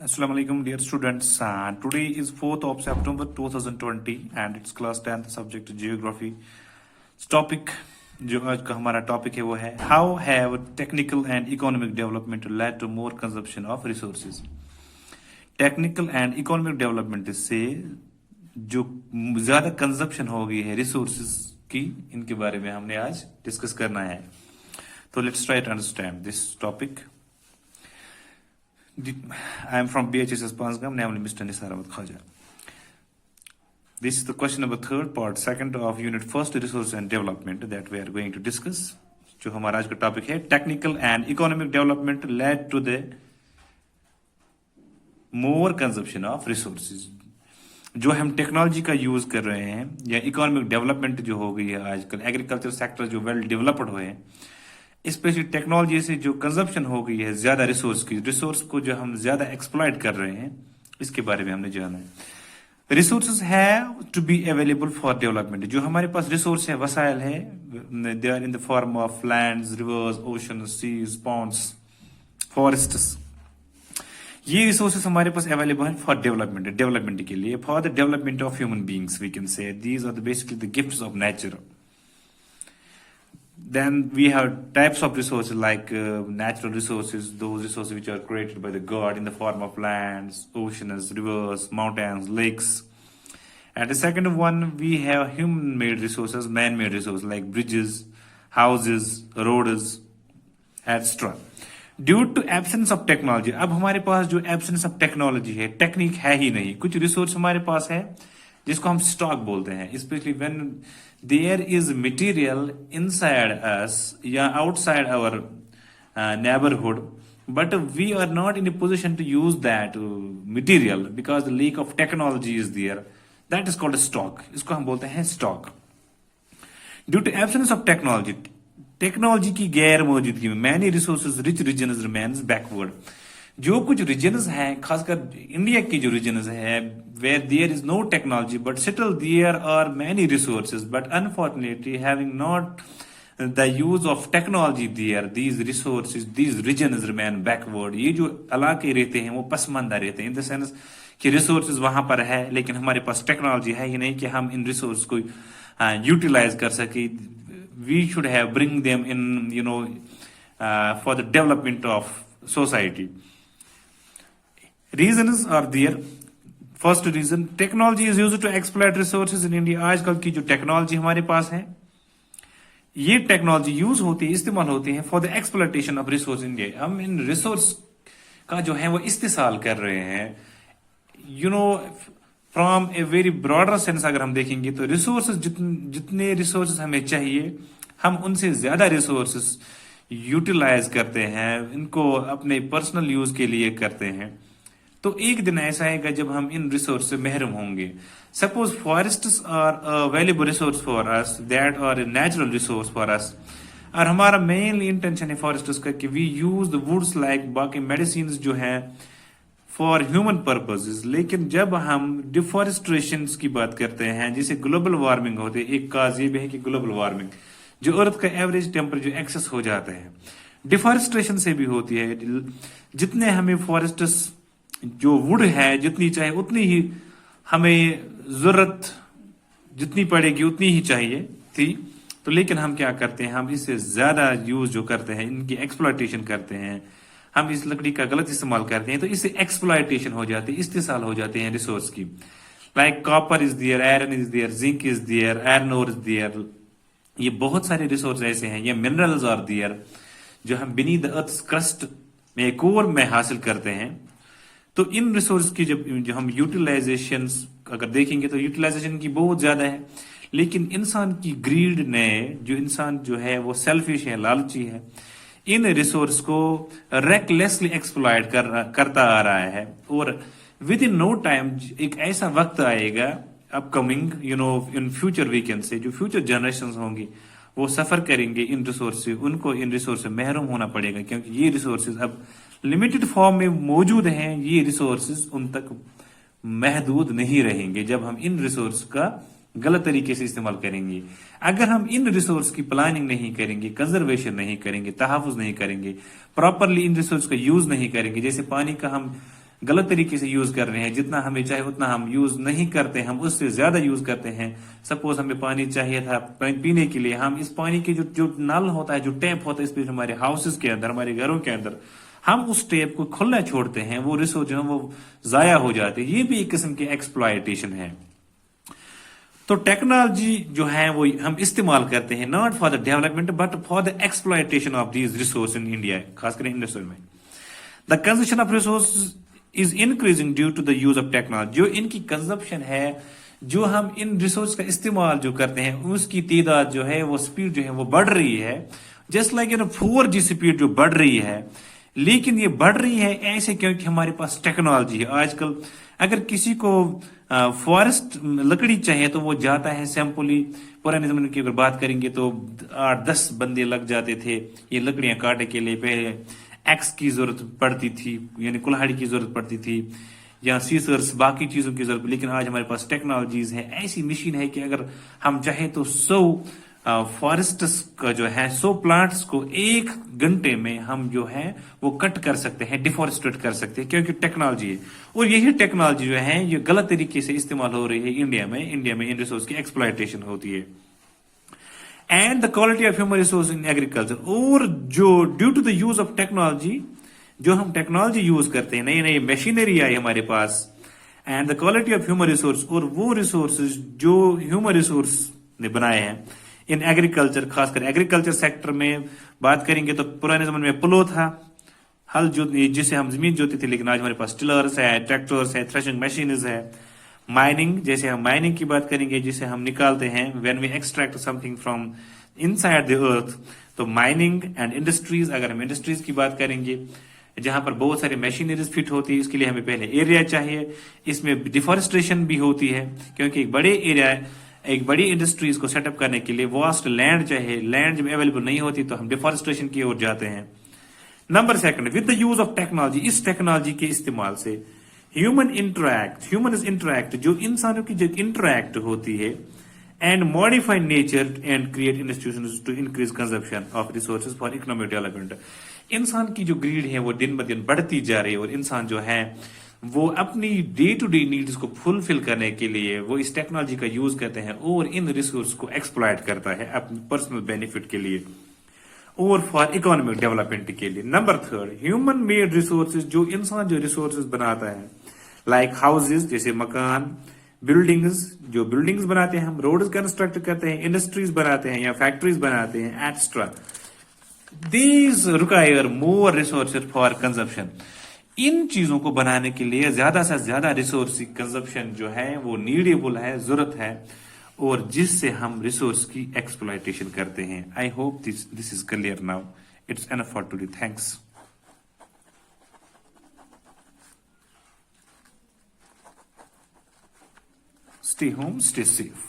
Assalamu alaikum, dear students. Today is 4th of September 2020 and it's class 10th subject geography. Topic जो आज का हमारा topic है वो है how have technical and economic development led to more consumption of resources. Technical and economic development से जो ज्यादा कंजप्शन हो गई है रिसोर्सेज की, इनके बारे में हमने आज डिस्कस करना है। तो let's try to understand this topic. I am from BHSS Pansgam, namely Mr. Nisar Ahmed Khaja. This is the question number 3rd part 2nd of unit 1st resource and development that we are going to discuss. जो हमारा आज का topic है technical and economic development led to the more consumption of resources. जो हम technology का use कर रहे हैं या इकोनॉमिक डेवलपमेंट जो हो गई है आजकल, एग्रीकल्चर सेक्टर जो वेल डेवलप्ड हुए हैं, स्पेशली टेक्नोलॉजी से जो कंजप्शन हो गई है ज्यादा रिसोर्स की, रिसोर्स को जो हम ज्यादा एक्सप्लॉइट कर रहे हैं, इसके बारे में हमने जाना है। Resources have to be available for development. जो हमारे पास रिसोर्स है, वसाइल है, they are in the form of lands, rivers, ocean, seas, ponds, forests. ये रिसोर्सेज हमारे पास अवेलेबल है फॉर डेवलपमेंट के लिए, for the development of human beings we can say these are basically the gifts of nature. Then we have types of resources like natural resources, those resources which are created by the God in the form of lands, oceans, rivers, mountains, lakes. And the second one, we have human-made resources, man-made resources like bridges, houses, roads, etc. Due to absence of technology, अब हमारे पास जो absence of technology है, technique है ही नहीं। कुछ resource हमारे पास है जिसको हम स्टॉक बोलते हैं, specially when there is material inside us या outside our neighbourhood, but we are not in a position to use that material because the lack of technology is there, that is called stock. इसको हम बोलते हैं stock. Due to absence of technology, technology की गैर मौजूदगी में many resources rich regions remains backward. जो कुछ रीजन्स हैं, खासकर इंडिया की जो रीजन्स है, where there is no technology but still there are many resources, but unfortunately having not the use of technology there, these resources, these regions remain backward. ये जो इलाके रहते हैं वो पसमानदा रहते हैं, इन द सेंस कि रिसोर्सेज वहां पर है लेकिन हमारे पास टेक्नोलॉजी है ही नहीं कि हम इन रिसोर्स को यूटिलाइज कर सके। We should have bring them in for the development of society. Reasons are there. First reason, technology is used to exploit resources in India. आजकल की जो टेक्नोलॉजी हमारे पास है, ये टेक्नोलॉजी यूज होती है, इस्तेमाल होती है for the exploitation of resource in India. हम इन रिसोर्स का जो है वो इस्तेसाल कर रहे हैं, from a very broader sense अगर हम देखेंगे तो रिसोर्सेज जितने रिसोर्सेज हमें चाहिए, हम उनसे ज्यादा रिसोर्सेज यूटिलाइज करते हैं, इनको अपने पर्सनल यूज के लिए करते हैं। तो एक दिन ऐसा आएगा जब हम इन रिसोर्स से महरूम होंगे। Suppose forests are valuable resource for us, that are a natural resource for us, और हमारा मेनली इंटेंशन है फॉरेस्ट्स का कि we use the woods like बाकी मेडिसिन जो है फॉर ह्यूमन पर्पसेस। लेकिन जब हम डिफॉरेस्ट्रेशन की बात करते हैं, जिसे ग्लोबल वार्मिंग होती है, एक काज ये भी है कि ग्लोबल वार्मिंग जो अर्थ का एवरेज टेम्परेचर एक्सेस हो जाता है, डिफॉरेस्ट्रेशन से भी होती है। जितने हमें फॉरेस्ट्स जो वुड है जितनी चाहे उतनी ही हमें जरूरत जितनी पड़ेगी उतनी ही चाहिए थी, तो लेकिन हम क्या करते हैं, हम इससे ज्यादा यूज जो करते हैं, इनकी एक्सप्लॉयटेशन करते हैं, हम इस लकड़ी का गलत इस्तेमाल करते हैं, तो इससे एक्सप्लॉयटेशन हो जाती है, इस्तेसाल हो जाते हैं रिसोर्स की। Like copper is there, iron is there, zinc is there, iron ore is there. ये बहुत सारे रिसोर्स ऐसे हैं, ये मिनरल्स आर देयर जो हम बीनीथ द अर्थ क्रस्ट में कोर में हासिल करते हैं। तो इन रिसोर्स की जो हम यूटिलाइजेशन अगर देखेंगे तो यूटिलाइजेशन की बहुत ज्यादा है, लेकिन इंसान की ग्रीड ने, जो इंसान जो है वो सेल्फिश है, लालची है, इन रिसोर्स को रेकलेसली एक्सप्लॉइट करता आ रहा है। और विद इन नो टाइम एक ऐसा वक्त आएगा अपकमिंग इन फ्यूचर वीकेंड से, जो फ्यूचर जनरेशन होंगी वो सफर करेंगे इन रिसोर्स से, उनको इन रिसोर्स से महरूम होना पड़ेगा, क्योंकि ये रिसोर्सेज अब लिमिटेड फॉर्म में मौजूद हैं। ये रिसोर्सेज उन तक महदूद नहीं रहेंगे जब हम इन रिसोर्स का गलत तरीके से इस्तेमाल करेंगे। अगर हम इन रिसोर्स की प्लानिंग नहीं करेंगे, कंजर्वेशन नहीं करेंगे, तहफ़ुज़ नहीं करेंगे, प्रॉपरली इन रिसोर्स का यूज नहीं करेंगे, जैसे पानी का हम गलत तरीके से यूज कर रहे हैं। जितना हमें चाहिए उतना हम यूज नहीं करते, हम उससे ज्यादा यूज करते हैं। सपोज हमें पानी चाहिए था पीने के लिए, हम इस पानी के जो जो नल होता है, जो टैप होता है, इस हमारे हाउसेस के अंदर, हमारे घरों के अंदर हम उस टैप को खुला छोड़ते हैं, वो रिसोर्स जो है वो जाया हो जाते हैं। ये भी एक किस्म की एक्सप्लॉयटेशन है। तो टेक्नोलॉजी जो है वो हम इस्तेमाल करते हैं not for the development but for the exploitation of these resource in India, खासकर इंडस्ट्री में। The consumption of resource is increasing due to the use of technology. जो इनकी कंजप्शन है, जो हम इन रिसोर्स का इस्तेमाल जो करते हैं, उसकी तादाद जो है वो स्पीड जो है वो बढ़ रही है। जस्ट लाइक 4G स्पीड जो बढ़ रही है, लेकिन ये बढ़ रही है ऐसे क्योंकि हमारे पास टेक्नोलॉजी है। आजकल अगर किसी को फॉरेस्ट लकड़ी चाहिए तो वो जाता है सैंपली। पुराने जमाने की अगर बात करेंगे तो 8-10 बंदे लग जाते थे ये लकड़ियां काटने के लिए। पहले एक्स की जरूरत पड़ती थी, यानी कुल्हाड़ी की जरूरत पड़ती थी, या सीजर्स, बाकी चीजों की जरूरत। लेकिन आज हमारे पास टेक्नोलॉजीज है, ऐसी मशीन है कि अगर हम चाहे तो 100 फॉरेस्ट्स का जो है 100 प्लांट्स को 1 घंटे में हम जो है वो कट कर सकते हैं, डिफॉरेस्टेट कर सकते हैं, क्योंकि टेक्नोलॉजी है। और यही टेक्नोलॉजी जो है ये गलत तरीके से इस्तेमाल हो रही है इंडिया में इन रिसोर्स की एक्सप्लॉयटेशन होती है। And the quality of human resource in agriculture, और जो due to the use of technology, जो हम टेक्नोलॉजी यूज करते हैं, नई नई मशीनरी आई हमारे पास, and the quality of human resource, और वो रिसोर्सेज जो ह्यूमन रिसोर्स ने बनाए हैं इन एग्रीकल्चर, खासकर एग्रीकल्चर सेक्टर में बात करेंगे तो पुराने जमाने में प्लो था, हल जो जिसे हम जमीन जोते थे, लेकिन आज हमारे पास टिलर्स है, ट्रैक्टर्स है, थ्रेशिंग मशीन्स है। माइनिंग, जैसे हम माइनिंग की बात करेंगे, जिसे हम निकालते हैं when we extract something from inside the earth, तो माइनिंग एंड इंडस्ट्रीज। अगर हम इंडस्ट्रीज की बात करेंगे जहां पर बहुत सारी मशीनरीज फिट होती है, इसके लिए हमें पहले एरिया चाहिए। इसमें डिफॉरेस्ट्रेशन भी होती है, क्योंकि एक बड़ी इंडस्ट्रीज को सेटअप करने के लिए वास्ट लैंड चाहिए। लैंड जब अवेलेबल नहीं होती तो हम डिफॉरेस्ट्रेशन की ओर जाते हैं। Number second, with the use of technology, इस टेक्नोलॉजी के इस्तेमाल से ह्यूमन इंटरैक्ट, जो इंसानों की जो इंटरैक्ट होती है, and modify nature and create institutions to increase consumption of resources for economic development. इंसान की जो ग्रीड है वो दिन ब दिन बढ़ती जा रही है, और इंसान जो है वो अपनी डे टू डे नीड्स को फुलफिल करने के लिए वो इस टेक्नोलॉजी का यूज करते हैं और इन रिसोर्स को एक्सप्लॉयट करता है अपने पर्सनल बेनिफिट के लिए और फॉर इकोनॉमिक डेवलपमेंट के लिए। Number third, human made resources, जो इंसान जो रिसोर्सेज बनाता है, लाइक हाउसेज, जैसे मकान, बिल्डिंग्स, जो बिल्डिंग्स बनाते हैं हम, रोड्स कंस्ट्रक्ट करते हैं, इंडस्ट्रीज बनाते हैं या फैक्ट्रीज बनाते हैं, extra, these require more resources for consumption. इन चीजों को बनाने के लिए ज्यादा से ज्यादा रिसोर्स कंजप्शन जो है वो नीडेबल है, जरूरत है, और जिससे हम रिसोर्स की एक्सप्लॉयटेशन करते हैं। I hope this is clear now. It's enough for today. Thanks. Stay home, stay safe.